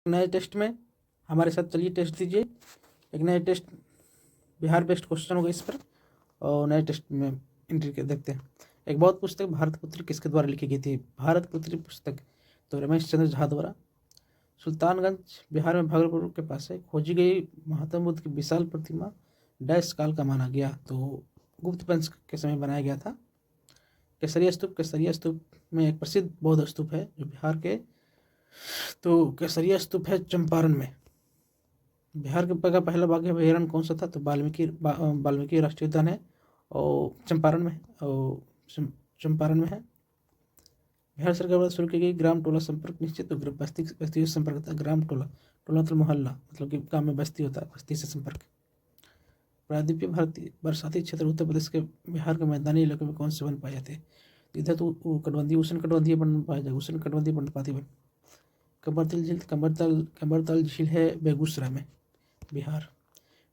नए टेस्ट में हमारे साथ चलिए टेस्ट दीजिए। एक नए टेस्ट बिहार बेस्ड क्वेश्चन होगा इस पर, और नए टेस्ट में एंट्री के देखते हैं। एक बहुत पुस्तक भारत पुत्री किसके द्वारा लिखी गई थी? भारत पुत्री पुस्तक तो रमेश चंद्र झा द्वारा। सुल्तानगंज बिहार में भागलपुर के पास है खोजी गई महात्मा बुद्ध की विशाल प्रतिमा डैश काल का माना गया? तो गुप्त वंश के समय बनाया गया था। केसरिया स्तूप में एक प्रसिद्ध बौद्ध स्तूप है जो बिहार के, तो केसरिया स्तूप है चंपारण में। बिहार का पहला बाघ अभयारण्य कौन सा था? तो वाल्मीकि राष्ट्रीय उद्यान है और चंपारण में है, और चंपारण में है। बिहार सरकार द्वारा शुरू की गई ग्राम टोला संपर्क निश्चित तो बस्ती संपर्क था। ग्राम टोला तो मोहल्ला, मतलब कि गांव में बस्ती होता है, बस्ती से संपर्क। प्रायद्वीपीय भारतीय बरसाती क्षेत्र उत्तर प्रदेश के बिहार के मैदानी इलाके में कौन से वन पाए जाते हैं? इधर तो कटबंधी उष्ण कटबंधीय वन पाया जाए, उष्ण कटबंधीय पर्णपाती वन। कमरतल झील है बेगूसराय में, बिहार।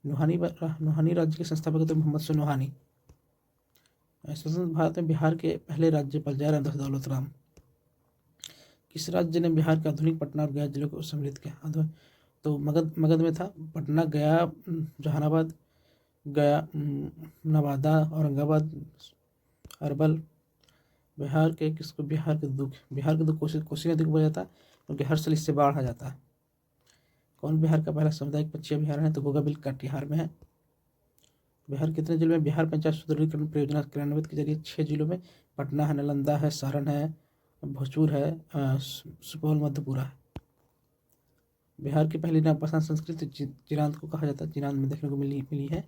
नोहानी राज्य के संस्थापक थे मोहम्मद सुनोहानी। स्वतंत्र भारत में बिहार के पहले राज्यपाल जयराम दास दौलत राम। किस राज्य ने बिहार के आधुनिक पटना और गया जिलों को सम्मिलित किया? तो मगध में था। पटना, गया, जहानाबाद, गया, नवादा, औरंगाबाद, अरवल। बिहार के दुख कोसी नदी को बोला जाता है क्योंकि हर साल इससे बाढ़ आ जाता है। कौन बिहार का पहला सामुदायिक पक्षी अभयारण्य है? तो गोगाबिल कटिहार में है। बिहार कितने जिलों में बिहार पंचायत सुदृढ़ीकरण परियोजना क्रियान्वित के जरिए? 6 जिलों में। पटना है, नालंदा है, सारण है, भोजपुर है, सुपौल, मधेपुरा है। बिहार की पहली नागपाषाण संस्कृति चिरांद को कहा जाता है, चिरांद में देखने को मिली है।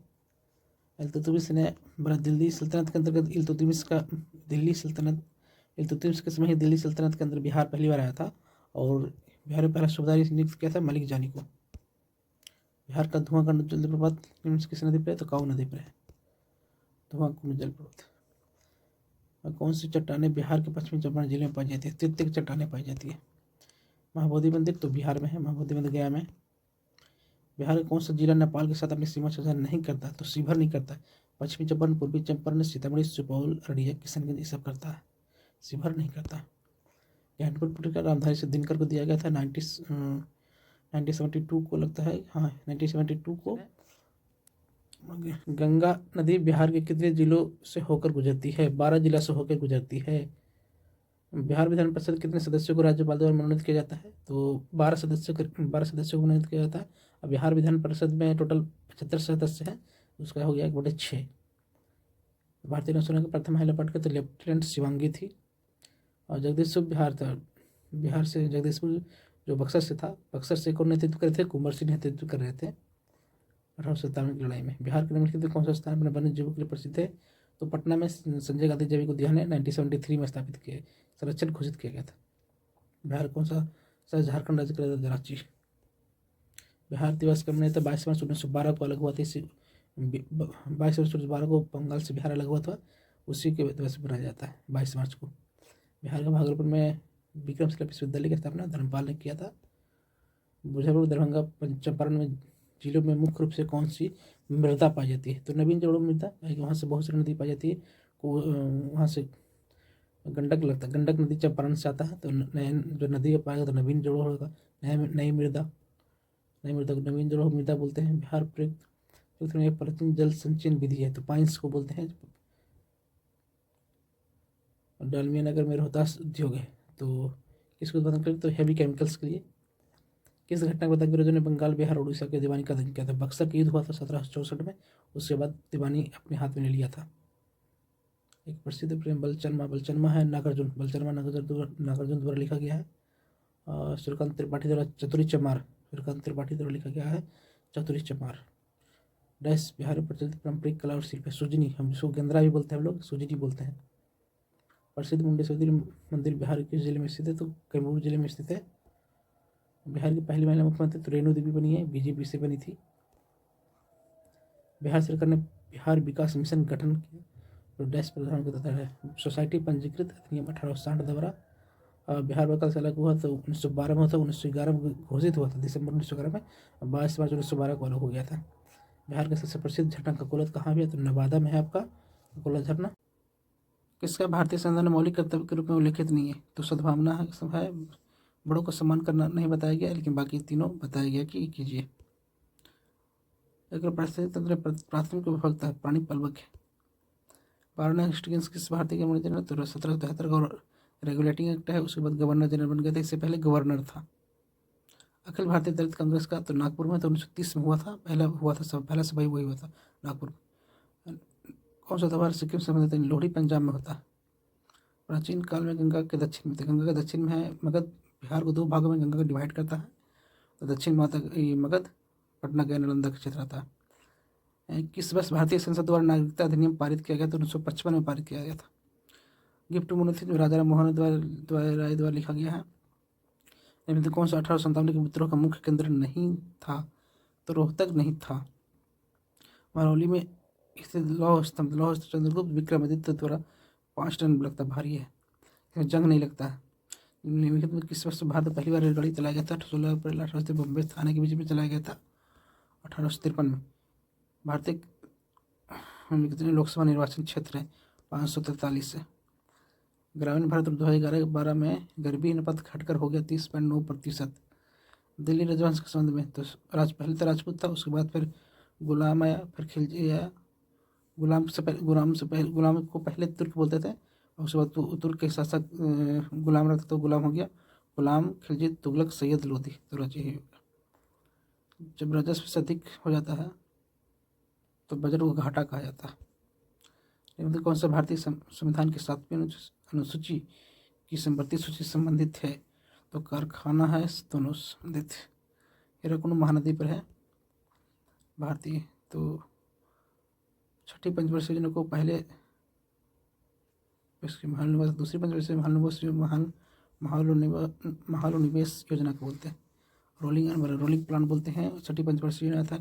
इल्तुतमिश ने दिल्ली सल्तनत के अंतर्गत इल्तुतमिश के समय ही दिल्ली सल्तनत के अंदर बिहार पहली बार आया था, और बिहार में पहला सूबेदार नियुक्त किया था मलिक जानी को। बिहार का धुआंकुंड जलप्रपात किस नदी पर है? तो काऊ नदी पर है धुआंकुंड जलप्रपात। कौन सी चट्टानें बिहार के पश्चिमी चंपारण जिले में पाई जाती है? तृतीयक चट्टानें पाई जाती है। महाबोधि मंदिर तो बिहार में है, महाबोधि मंदिर गया में। बिहार का कौन सा जिला नेपाल के साथ अपनी सीमा साझा नहीं करता? तो शिवहर नहीं करता है। पश्चिमी चंपारण, पूर्वी चंपारण, सीतामढ़ी, सुपौल, अररिया, किशनगंज ये सब करता है, शिवहर नहीं करता। ज्ञानपुर पुरस्कार रामधारी से दिनकर को दिया गया था 1972 को लगता है, हाँ 1972 को। गंगा नदी बिहार के कितने जिलों से होकर गुजरती है? 12 जिला से होकर गुजरती है। बिहार विधान परिषद कितने सदस्यों को राज्यपाल द्वारा मनोनीत किया जाता है? तो 12 सदस्यों को मनोनीत किया जाता है। अब बिहार विधान परिषद में टोटल 75 सदस्य हैं, उसका हो गया 1/6। भारतीय नौसेना की प्रथम महिला पटक तो लेफ्टिनेंट शिवांगी थी। और जगदीशपुर बिहार से जगदीशपुर जो बक्सर से था, बक्सर से कौन नेतृत्व कर रहे थे? कुंवर सिंह नेतृत्व कर रहे थे 1857 की लड़ाई में। बिहार के निम्नलिखित कौन सा स्थान अपने वन्य जीवों के लिए प्रसिद्ध है? तो पटना में संजय गांधी जैविक उद्यान है, 1973 में स्थापित किए, संरक्षण घोषित किया गया था। बिहार कौन सा शहर झारखंड राज्य का? रांची। बिहार दिवस कब मनाया था? 22 मार्च 1912 को अलग हुआ था। 22 मार्च 1912 को बंगाल से बिहार अलग हुआ था, उसी के दिवस मनाया जाता है 22 मार्च को। बिहार के भागलपुर में विक्रमशिला विश्वविद्यालय की स्थापना धर्मपाल ने किया था। मुजफ्फरपुर, दरभंगा, चंपारण में जिलों में मुख्य रूप से कौन सी मृदा पाई जाती है? तो नवीन जोड़ो मृदा, वहाँ से बहुत सारी नदी पाई जाती है। वहाँ से गंडक नदी चंपारण से आता है, तो जो नदी पाएगा तो नवीन जोड़ो होगा, नई मृदा को नवीन जोड़ो मृदा बोलते हैं। बिहार प्रयुक्त में प्राचीन जल संचयन विधि है, तो पाइंस को बोलते हैं। डालमिया नगर में रोहतास उद्योग है, तो किसको उत्पादन करें? तो हैवी केमिकल्स के लिए। किस घटना के बाद अंग्रेजों ने बंगाल, बिहार और उड़ीसा के दीवानी का अध्ययन किया था? बक्सर की युद्ध हुआ था 1764 में, उसके बाद दीवानी अपने हाथ में ले लिया था। एक प्रसिद्ध प्रेम बलचरमा है नागार्जुन द्वारा लिखा गया है। सूर्यकांत त्रिपाठी द्वारा लिखा गया है चतुरी चमार। डैश बिहार में प्रचलित पारंपरिक कला और शिल्प है? सुजनी, हम जिसको गेंद्रा भी बोलते हैं, हम लोग सुजनी बोलते हैं। प्रसिद्ध मुंडेश्वरी मंदिर बिहार किस जिले में स्थित है? तो कैमूर जिले में स्थित है। बिहार की पहली महिला मुख्यमंत्री तो रेणु देवी बनी है, बीजेपी से बनी थी। बिहार सरकार ने बिहार विकास मिशन गठन किया, तो डैश प्रधान को देता है। सोसाइटी पंजीकृत अधिनियम 1860 द्वारा। बिहार विकास अलग हुआ तो 1912 में हुआ था, 1911 में घोषित हुआ था, दिसंबर 1911 में। 22 मार्च 1912 को अलग हो गया था। बिहार का सबसे प्रसिद्ध झरना ककोलत कहाँ भी है? तो नवादा में है आपका ककोलत झरना। किसका भारतीय संविधान में मौलिक कर्तव्य के रूप में उल्लेखित नहीं है? तो सद्भावना है बड़ों का सम्मान करना नहीं बताया गया, लेकिन बाकी तीनों बताया गया कि कीजिए। अगर पारिस्थितिक तंत्र प्राथमिक विफलता है, प्राणी पलवक है। वारणा हिस्टिंग्स किस भारतीय के मॉडल जनरल? तो 1773 का रेगुलेटिंग एक्ट है। उसके बाद गवर्नर जनरल बन गए थे, इससे पहले गवर्नर था। अखिल भारतीय दलित कांग्रेस का तो नागपुर में तो 1930 में हुआ था, पहला सभा वही हुआ था नागपुर में। कौन सा त्योहार सिक्किम से संबंधित है? लोहड़ी पंजाब में होता है। प्राचीन काल में गंगा के दक्षिण में थे। गंगा के दक्षिण में है मगध। बिहार को दो भागों में गंगा को डिवाइड करता है। तो दक्षिण माता मगध, पटना गया नालंदा का क्षेत्र आता है। किस वर्ष भारतीय संसद द्वारा नागरिकता अधिनियम पारित किया गया? तो 1955 में पारित किया गया था। गिफ्ट टू मोनोथिन जो राजा राम मोहन राय द्वारा लिखा गया है। निम्न कौन सा 1897 के विद्रोह का मुख्य केंद्र नहीं था? तो रोहतक नहीं था। मरौली में स्थित लौह स्तंभ चंद्रगुप्त विक्रमादित्य द्वारा 5 टन लगता भारी है। इसमें जंग नहीं लगता है। निम्नलिखित में किस वर्ष भारत में पहली बार रेलगाड़ी चलाया गया था? 16 अप्रैल 1800 से बम्बई थाने के बीच में चलाया गया था 1853 में। भारतीय में कितने लोकसभा निर्वाचन क्षेत्र है? 543 है। ग्रामीण भारत 2011-12 में गरीबी अनुपात घटकर हो गया 30.9%। दिल्ली राजवंश के संबंध में तो पहले तो राजपूत था, उसके बाद फिर गुलाम आया, फिर खिलजी आया। गुलाम को पहले तुर्क बोलते थे, और उसके बाद तुर्क के शासक गुलाम रहता तो गुलाम हो गया। गुलाम, खिलजी, तुगलक, सैयद, लोधी, तो राजे ही हो गया। जब राजस्व से अधिक हो जाता है तो बजट को घाटा कहा जाता है। निम्न कौन सा भारतीय संविधान की 7वीं अनुसूची की संपत्ति सूची संबंधित है? तो कारखाना है दोनों संबंधित। हीराकुंड महानदी पर है भारतीय। तो छठी पंचवर्षीय योजना को पहले इसके महानुनिवेश, दूसरी पंचवर्षीय महानुनिवेश योजना को बोलते हैं। रोलिंग प्लान बोलते हैं। छठी पंचवर्षीय योजना था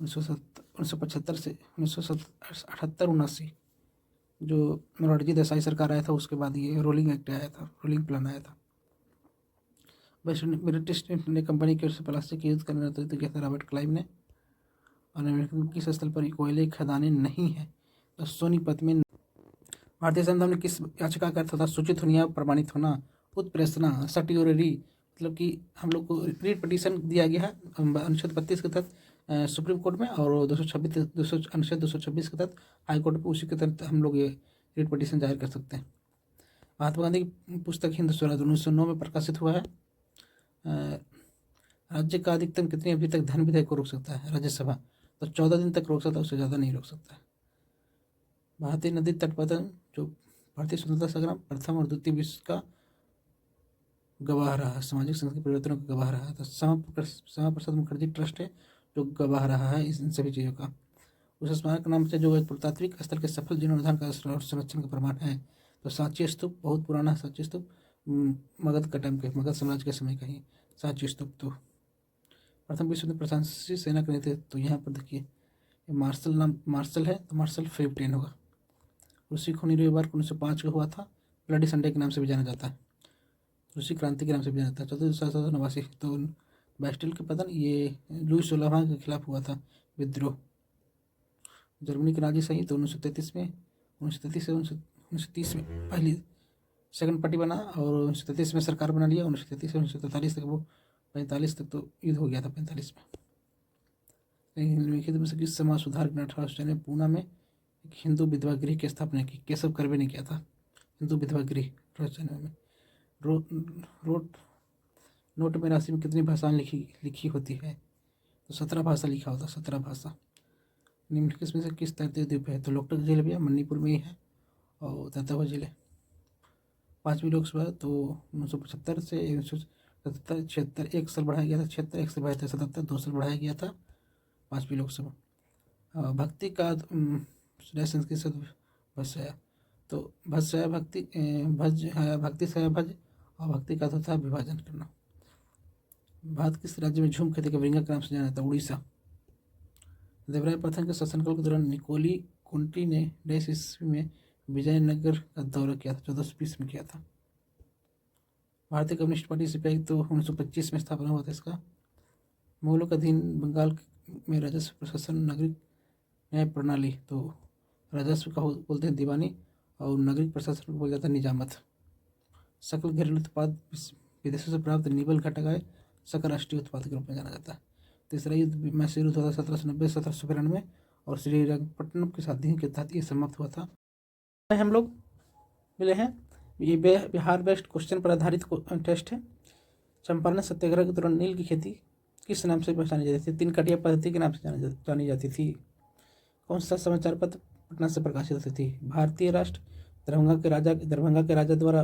1975 से 1978-79, जो मोरारजी देसाई सरकार आया था, उसके बाद ये रोलिंग एक्ट आया था, रोलिंग प्लान आया था। ब्रिटिश ने कंपनी की ओर से प्लास्टिक यूज करने नेतृत्व किया था रॉबर्ट क्लाइव ने। और किस स्थल पर कोयले खदानें नहीं है? तो सोनीपत में। भारतीय संविधान में किस याचिका का अर्थ था? सूचित होना या प्रमाणित होना, उत्प्रेषणा, सर्टियोररी, मतलब कि हम लोग को रीट पिटीशन दिया गया है अनुच्छेद 32 के तहत सुप्रीम कोर्ट में, और 226 अनुच्छेद 226 के तहत हाई कोर्ट में, उसी के तहत हम लोग ये रीट पिटीशन जाहिर कर सकते हैं। महात्मा गांधी की पुस्तक हिंद स्वराज 1909 में प्रकाशित हुआ है। राज्य का अधिकतम कितनी अवधि तक धन विधेयक को रोक सकता है राज्यसभा? तो 14 दिन तक रोक सकता है, उससे ज़्यादा नहीं रोक सकता है। भारतीय नदी तटबंधन जो भारतीय स्वतंत्रता संग्राम प्रथम और द्वितीय विश्व का गवाह रहा है, सामाजिक संस्कृति परिवर्तनों का गवाह रहा है। तो श्यामा प्रसाद मुखर्जी ट्रस्ट है जो गवाह रहा है इन सभी चीज़ों का। उस स्मारक नाम से जो एक पुरातात्विक स्थल के सफल जीर्णोद्धार का संरक्षण का प्रमाण है। तो सांची स्तूप बहुत पुराना, सांची स्तूप मगध का टाइम के, मगध साम्राज्य के समय का ही सांची स्तूप। तो प्रथम विश्व में प्रशंसी सेना के नेतृत्व, तो यहाँ पर देखिए मार्शल है, तो मार्शल फेवटेन होगा। रूसी खूनी रविवार 1905 का हुआ था, ब्लडी संडे के नाम से भी जाना जाता है, रूसी क्रांति के नाम से भी जाना जाता है। 1489 तो बैस्टिल के पतन ये लुई 16वां के खिलाफ हुआ था विद्रोह। जर्मनी के नाजी सही तो 1933 में 1930 में पहली सेकंड पार्टी बना, और 1933 में सरकार बना लिया। 1933 से 1943 तक, वो 45 तक तो युद्ध हो गया था 45 में। निम्नलिखित में से किस समाज सुधार ने 1800 में पूना में एक हिंदू विधवा गृह की स्थापना की? केशव कर्वे ने किया था हिंदू विधवा गृह 1800 में। नोट में राशि में कितनी भाषाएं लिखी होती है? तो 17 भाषा लिखा होता, 17 भाषा। निम्नलिखित में से किस तटीय द्वीप है? तो लोकटक जिले भैया मणिपुर में ही है, और तंजावुर जिले। 5वीं लोकसभा तो 1975 से 1977 76 एक साल बढ़ाया गया था, 76 एक साल बढ़ाया था, 77 2 साल बढ़ाया गया था 5वीं लोकसभा। भक्ति का संस्कृत से भस्या, तो भस्या भक्ति, भज है भक्ति से भज, और भक्ति का होता है विभाजन करना। भारत किस राज्य में झूम खेती के वृंगा के नाम से जाना जाता है? उड़ीसा। देवराय प्रथम के शासनकाल के दौरान निकोली कुंटी ने डैश ईस्वी में विजयनगर का दौरा किया था, 1420 में किया था। भारतीय कम्युनिस्ट पार्टी सीपीआई तो 1925 में स्थापना हुआ था इसका। मुगलों का अधीन बंगाल में राजस्व प्रशासन नागरिक न्याय प्रणाली, तो राजस्व का बोलते हैं दीवानी, और नागरिक प्रशासन को बोला जाता है निजामत। सकल घरेलू उत्पाद विदेशों से प्राप्त नीबल घटक है शक्कर राष्ट्रीय उत्पाद के रूप में जाना जाता है। तीसरा युद्ध मैसूर युद्ध हुआ था 1790 1792 और श्रीरंगपट्टनम की संधि के तहत ये समाप्त हुआ था। हम लोग मिले हैं, ये बिहार बेस्ट क्वेश्चन पर आधारित टेस्ट है। चंपारण सत्याग्रह के दौरान नील की खेती किस नाम से पहचानी जाती थी? तीन कटिया पद्धति के नाम से जानी जाती थी। कौन सा समाचार पत्र पटना से प्रकाशित होती थी? भारतीय राष्ट्र। दरभंगा के राजा द्वारा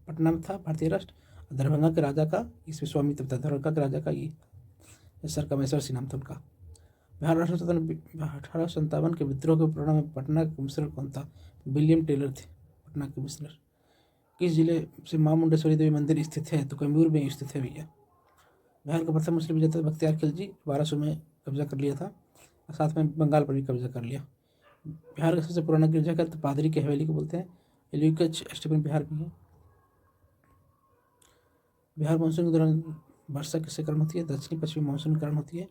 पटना में था भारतीय राष्ट्र। दरभंगा के राजा का इसमें स्वामित्व था। दरभंगा के राजा का ये सर कामेश्वर सिंह नाम था उनका। बिहार राष्ट्र 1857 के विद्रोह के परिणाम में पटना के कमिश्नर कौन था? विलियम टेलर थे पटना के कमिश्नर। किस जिले से मां मुंडेश्वरी देवी मंदिर स्थित है? तो कैमूर में स्थित है भैया। बिहार का प्रथम मुस्लिम विजेता बख्तियार खिलजी 1200 में कब्जा कर लिया था और साथ में बंगाल पर भी कब्जा कर लिया। बिहार का सबसे पुराना गिरजाघर तो पादरी की हवेली को बोलते हैं। एल्यूकच स्टेपन बिहार में है। बिहार मानसून के दौरान वर्षा किससे कारण होती है? दक्षिणी पश्चिमी मानसून के कारण होती है।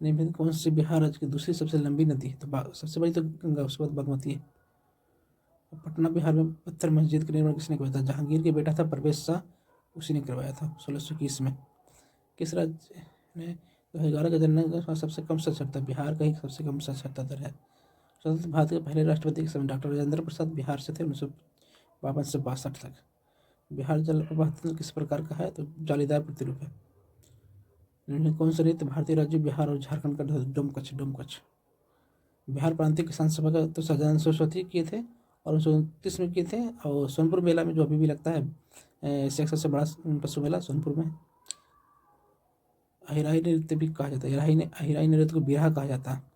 निम्नलिखित कौन सी बिहार राज्य की दूसरी सबसे लंबी नदी है? तो सबसे बड़ी तो गंगा, उसके बाद बागमती है। पटना बिहार में पत्थर मस्जिद का निर्माण किसने करवाया था? जहांगीर के बेटा था परवेश शाह, उसी ने करवाया था 1621 में। किस राज्य ने 2011 का जनगणना सबसे कम साक्षरता? बिहार का ही सबसे कम साक्षरता दर है। स्वतंत्र भारत के पहले राष्ट्रपति के समय डॉक्टर राजेंद्र प्रसाद बिहार से थे 1952 से 62 तक। बिहार जल प्रवाह तंत्र किस प्रकार का है? तो जालीदार प्रतिरूप है। कौन सा नृत्य भारतीय राज्य बिहार और झारखंड का? डोमकच। बिहार प्रांतीय किसान सभा का तो सहजानंद सरस्वती किए थे और 1929 में किए थे। और सोनपुर मेला में जो अभी भी लगता है एशिया का सबसे बड़ा पशु मेला सोनपुर में। अहिराई नृत्य भी कहा जाता है। अहिराई नृत्य को बिरहा कहा जाता है।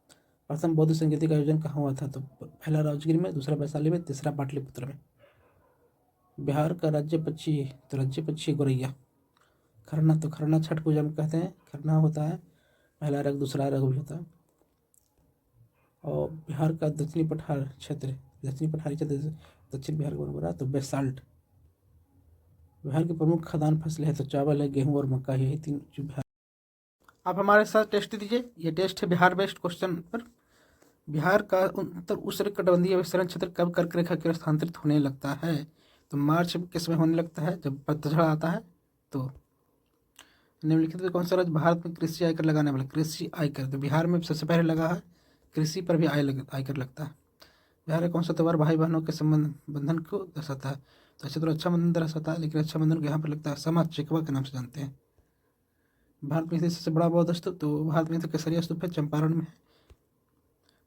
प्रथम बौद्ध संगीत का आयोजन कहाँ हुआ था? तो पहला राजगीर में, दूसरा वैशाली में, तीसरा पाटलिपुत्र में। बिहार का राज्य पक्षी तो राज्य पक्षी गौरैया। खरना छठ पूजा में कहते हैं। खरना होता है पहला अर्घ, दूसरा अर्घ भी होता है। और बिहार का दक्षिणी पठारी क्षेत्र दक्षिण बिहार को बना तो बेसाल्ट। बिहार की प्रमुख खाद्यान्न फसलें है तो चावल है, गेहूं और मक्का है, तीन जो बिहार। आप हमारे साथ टेस्ट दीजिए। ये टेस्ट है बिहार बेस्ड क्वेश्चन पर। बिहार का उत्तर उष्णकटिबंधीय विस्तारण क्षेत्र कब कर्क रेखा की ओर स्थानांतरित होने लगता है? तो मार्च के समय होने लगता है जब पतझड़ आता है। तो निम्नलिखित में कौन सा राज्य भारत में कृषि आयकर लगाने वाला? कृषि आयकर तो बिहार में सबसे पहले लगा है। कृषि पर भी आयकर लगता है। बिहार का कौन सा त्यौहार भाई बहनों के बंधन को दर्शाता है? तो अच्छे तो रक्षाबंधन दर्शाता है, लेकिन रक्षाबंधन को यहाँ पर लगता है समा चेकवा के नाम से जानते हैं। भारत में सबसे बड़ा बौद्ध स्तूप तो भारत में तो केसरिया स्तूप है, चंपारण में है।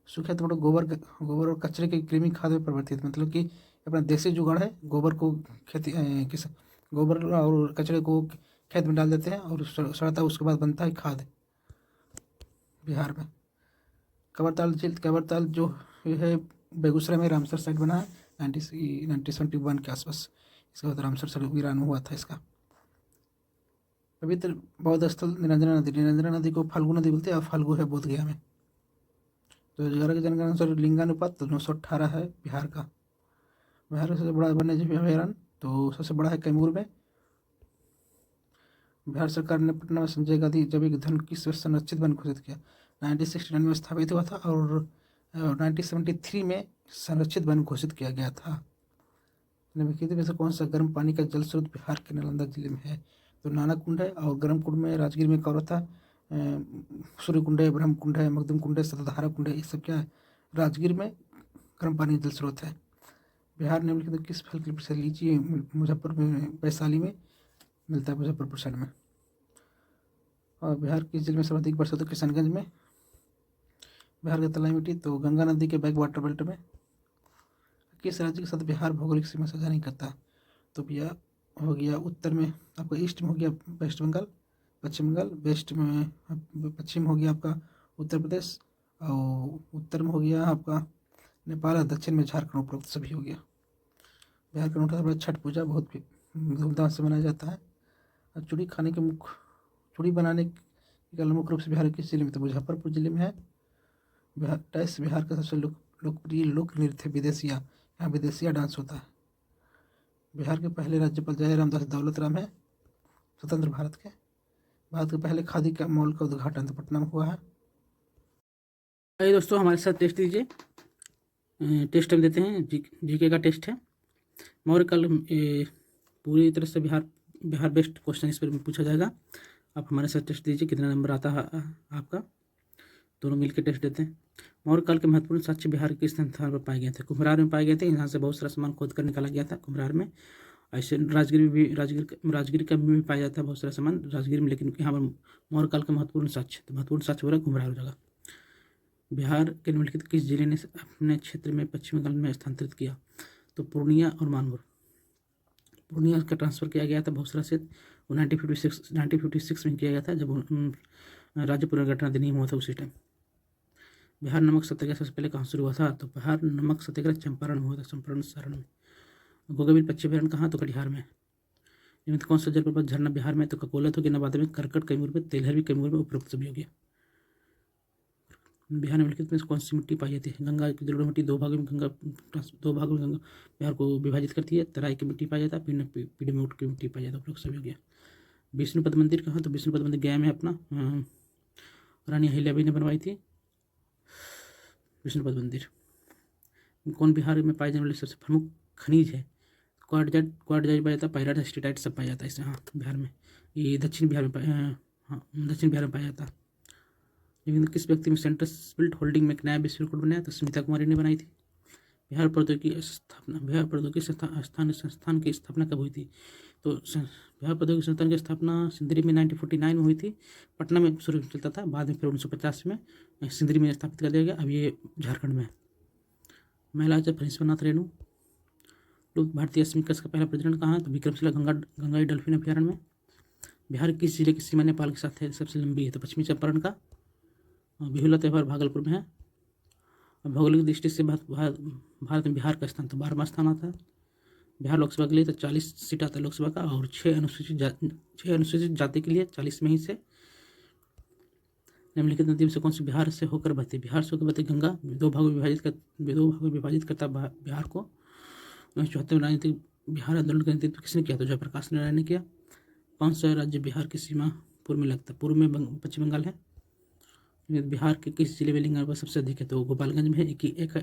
सूखे टमाटर गोबर और कचरे की कृमि खाद में परिवर्तित, मतलब कि अपना देसी जुगाड़ है। गोबर को गोबर और कचरे को खेत में डाल देते हैं और सड़ता है, उसके बाद बनता है खाद बिहार में। कबरताल जो है बेगूसराय में रामसर साइड बना है 1971 के आसपास। इसका बाद रामसर साइड वीरान हुआ था इसका। पवित्र बौद्ध स्थल निरंजना नदी को फाल्गु नदी बोलते हैं और फाल्गु है बोध गया में। 2011 की जनगणना अनुसार लिंगानुपात तो 918 है बिहार का। बिहार का सबसे बड़ा वन्यजीव अभयारण्य तो सबसे बड़ा है कैमूर में। बिहार सरकार ने पटना में संजय गांधी जैविक उद्यान किस वर्ष संरक्षित वन घोषित किया? 1969 में स्थापित हुआ था और 1973 में संरक्षित वन घोषित किया गया था। निम्नलिखित में से कौन सा गर्म पानी का जल स्रोत बिहार के नालंदा जिले में है? तो नाना कुंड है। और गर्म कुंड में राजगीर में कौर था, सूर्य कुंड है, ब्रह्म कुंड है, मखदूम कुंड है, सतधारा कुंड है। ये सब क्या है? राजगीर में गर्म पानी जल स्रोत है। बिहार निम्नलिखित किस फल की प्रसिद्ध? लीची मुजफ्फरपुर में, वैशाली में मिलता है, मुजफ्फरपुर साइड में। और बिहार किस जिले में सर्वाधिक वर्षा? तो किशनगंज में। बिहार का तलाई मिट्टी तो गंगा नदी के बैक वाटर बेल्ट में। किस राज्य के साथ बिहार भौगोलिक सीमा साझा नहीं करता? तो भैया हो गया उत्तर में आपका, ईस्ट में हो गया वेस्ट बंगाल, पश्चिम बंगाल, वेस्ट में पश्चिम हो गया आपका उत्तर प्रदेश, और उत्तर में हो गया आपका नेपाल, और दक्षिण में झारखंड। उपरोक्त सभी हो गया। बिहार का अनूठा छठ पूजा बहुत धूमधाम से मनाया जाता है। और चूड़ी बनाने का मुख्य रूप से बिहार के जिले में तो मुजफ्फरपुर जिले में है। बिहार का सबसे लोकप्रिय लोक नृत्य विदेशिया, यहाँ विदेशिया डांस होता है। बिहार के पहले राज्यपाल जय रामदास दौलत राम है स्वतंत्र भारत के। भारत के पहले खादी का मॉल का उद्घाटन तो पटना में हुआ है। आइए दोस्तों हमारे साथ टेस्ट दीजिए। टेस्ट हम देते हैं, जीके का टेस्ट है। मौर्य काल पूरी तरह से बिहार बिहार बेस्ट क्वेश्चन इस पर पूछा जाएगा। आप हमारे साथ टेस्ट दीजिए, कितना नंबर आता है आपका। दोनों मिलकर टेस्ट देते हैं। मौर्य काल के महत्वपूर्ण साक्ष्य बिहार के किस स्थान पर पाए गए थे? कुम्हरार में पाए गए थे। यहाँ से बहुत सारा सामान खोद कर निकाला गया था कुम्हरार में। ऐसे राजगीर में भी, राजगीर का भी पाया जाता है बहुत सारा सामान राजगीर में, लेकिन यहाँ पर मौर्य काल का महत्वपूर्ण साक्ष्य, तो महत्वपूर्ण साक्ष्य हो रहा है कुम्हरार जगह। बिहार के निम्नलिखित किस जिले ने अपने क्षेत्र में पश्चिम बंगाल में स्थानांतरित किया? तो पूर्णिया और मानपुर। पूर्णिया का ट्रांसफर किया गया था बहुसरा से 1956 में किया गया था, जब राज्य पुनर्गठन अधिनियम हुआ था उसी टाइम। बिहार नमक सत्याग्रह सबसे पहले कहाँ शुरू हुआ था? तो बिहार नमक सत्याग्रह चंपारण में हुआ था, चंपारण सारण में। गोगाबिल पक्षी अभयारण्य कहाँ? तो कटिहार में। निम्नलिखित कौन सा जलप्रपात झरना बिहार में? तो ककोलत हो गया नवादा में, करकट कैमूर में, तेलहर भी कैमूर में, उपरोक्त सभी हो गया। बिहार निम्नलिखित में कौन सी मिट्टी पाई जाती है? गंगा की जलोढ़ मिट्टी दो भागों में गंगा बिहार को विभाजित करती है। तराई की मिट्टी पाई जाता है, पीडब्ल्यूडी की मिट्टी पाई जाता है, उपरोक्त सभी हो गया। विष्णुपद मंदिर कहाँ? तो विष्णुपद मंदिर गया में अपना रानी अहिल्याबाई ने बनवाई थी विष्णुपद मंदिर। कौन बिहार में पाए जाने वाले सबसे प्रमुख खनिज है? क्वार्टजाइट पाया जाता है, पायराइट, स्टेटाइट सब पाया जाता है इससे। हाँ, बिहार में ये दक्षिण बिहार में पाया जाता है। लेकिन किस व्यक्ति में सेंट्रल बिल्ट होल्डिंग में एक नया विश्व रिकॉर्ड बनाया? तो स्मिता कुमारी ने बनाई थी। बिहार प्रौद्योगिकी संस्थान की स्थापना कब हुई थी? तो बिहार प्रौद्योगिकी संस्थान की स्थापना सिंदरी में 1949 में हुई थी। पटना में शुरू चलता था, बाद में फिर 1950 में सिंदरी में स्थापित कर दिया गया। अब ये झारखंड में। महिला फणीश्वरनाथ रेणु। लोग भारतीय स्पीकर्स का पहला प्रेसिडेंट कहाँ है? तो विक्रमशिला गंगाई डल्फिन अभ्यारण्य में। बिहार किस जिले की सीमा नेपाल के साथ है सबसे लंबी है? तो पश्चिमी चंपारण का। बिहुला त्यौहार भागलपुर में है। भौगोलिक दृष्टि से भारत में बिहार का स्थान तो 12वां स्थान आता है। बिहार लोकसभा के लिए तो 40 सीट आता है लोकसभा का, और 6 अनुसूचित जाति के लिए 40 में ही से। निम्नलिखित नदियों से कौन सी बिहार से होकर बहती? बिहार से होकर बहती गंगा दो भागों में विभाजित करता बिहार को। 1974 में राजनीतिक बिहार आंदोलन का नेतृत्व किसने किया? तो जयप्रकाश नारायण ने किया। 500 राज्य बिहार की सीमा पूर्व में लगता है, पूर्व में पश्चिम बंगाल है। बिहार के किस जिले में लिंगानुपात सबसे अधिक है? तो गोपालगंज में है, एक